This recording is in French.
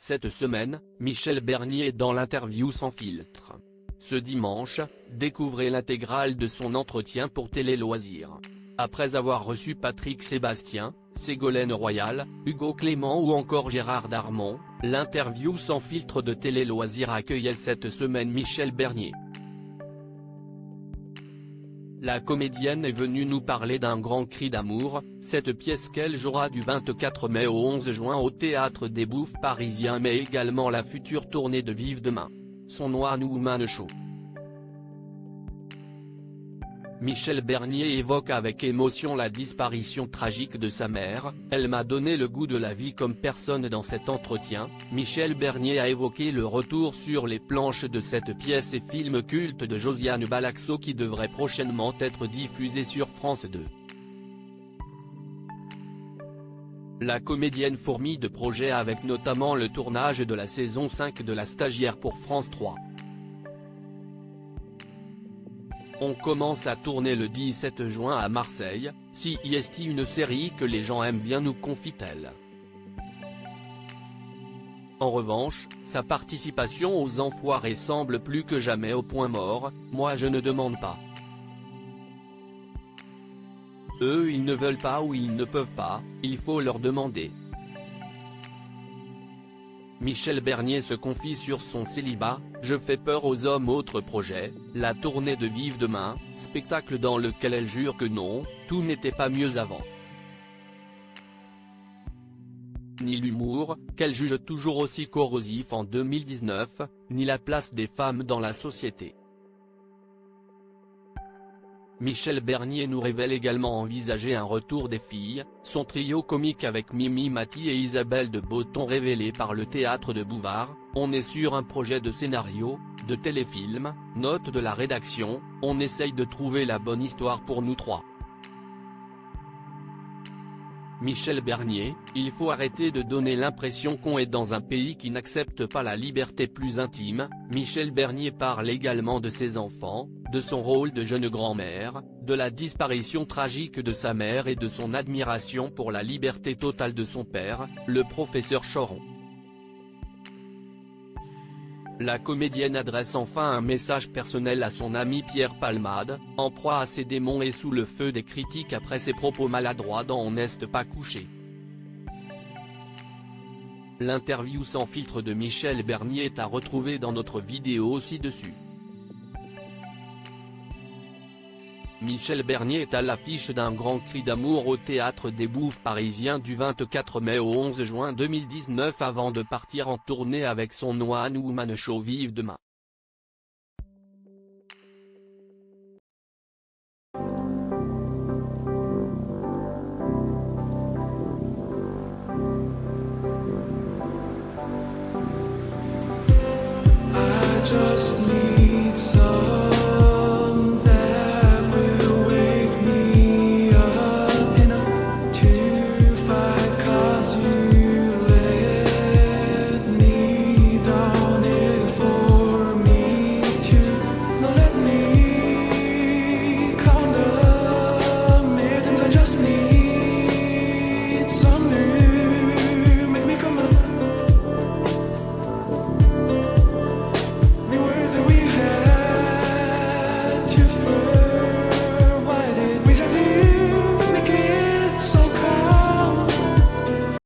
Cette semaine, Michel Bernier dans l'interview sans filtre. Ce dimanche, découvrez l'intégrale de son entretien pour Télé Loisirs. Après avoir reçu Patrick Sébastien, Ségolène Royal, Hugo Clément ou encore Gérard Darmon, l'interview sans filtre de Télé Loisirs accueillait cette semaine Michel Bernier. La comédienne est venue nous parler d'un grand cri d'amour, cette pièce qu'elle jouera du 24 mai au 11 juin au Théâtre des Bouffes parisien mais également la future tournée de Vive Demain. Son One Woman Show. Michel Bernier évoque avec émotion la disparition tragique de sa mère. Elle m'a donné le goût de la vie comme personne. Dans cet entretien, Michel Bernier a évoqué le retour sur les planches de cette pièce et film culte de Josiane Balaxo qui devrait prochainement être diffusé sur France 2. La comédienne fourmille de projets avec notamment le tournage de la saison 5 de La Stagiaire pour France 3. On commence à tourner le 17 juin à Marseille, si est une série que les gens aiment bien, nous confie-t-elle. En revanche, sa participation aux Enfoirés semble plus que jamais au point mort. Moi je ne demande pas. Eux ils ne veulent pas ou ils ne peuvent pas, il faut leur demander. Michel Bernier se confie sur son célibat. Je fais peur aux hommes. Autre projet, la tournée de Vive Demain, spectacle dans lequel elle jure que non, tout n'était pas mieux avant. Ni l'humour, qu'elle juge toujours aussi corrosif en 2019, ni la place des femmes dans la société. Michel Bernier nous révèle également envisager un retour des filles, son trio comique avec Mimi Mati et Isabelle de Botton révélé par le Théâtre de Bouvard. On est sur un projet de scénario, de téléfilm, note de la rédaction, on essaye de trouver la bonne histoire pour nous trois. Michel Bernier, il faut arrêter de donner l'impression qu'on est dans un pays qui n'accepte pas la liberté plus intime. Michel Bernier parle également de ses enfants, de son rôle de jeune grand-mère, de la disparition tragique de sa mère et de son admiration pour la liberté totale de son père, le professeur Choron. La comédienne adresse enfin un message personnel à son ami Pierre Palmade, en proie à ses démons et sous le feu des critiques après ses propos maladroits dans On n'est pas couché. L'interview sans filtre de Michel Bernier est à retrouver dans notre vidéo ci-dessus. Michel Bernier est à l'affiche d'un grand cri d'amour au Théâtre des Bouffes parisien du 24 mai au 11 juin 2019 avant de partir en tournée avec son One Woman Show Vive Demain. I just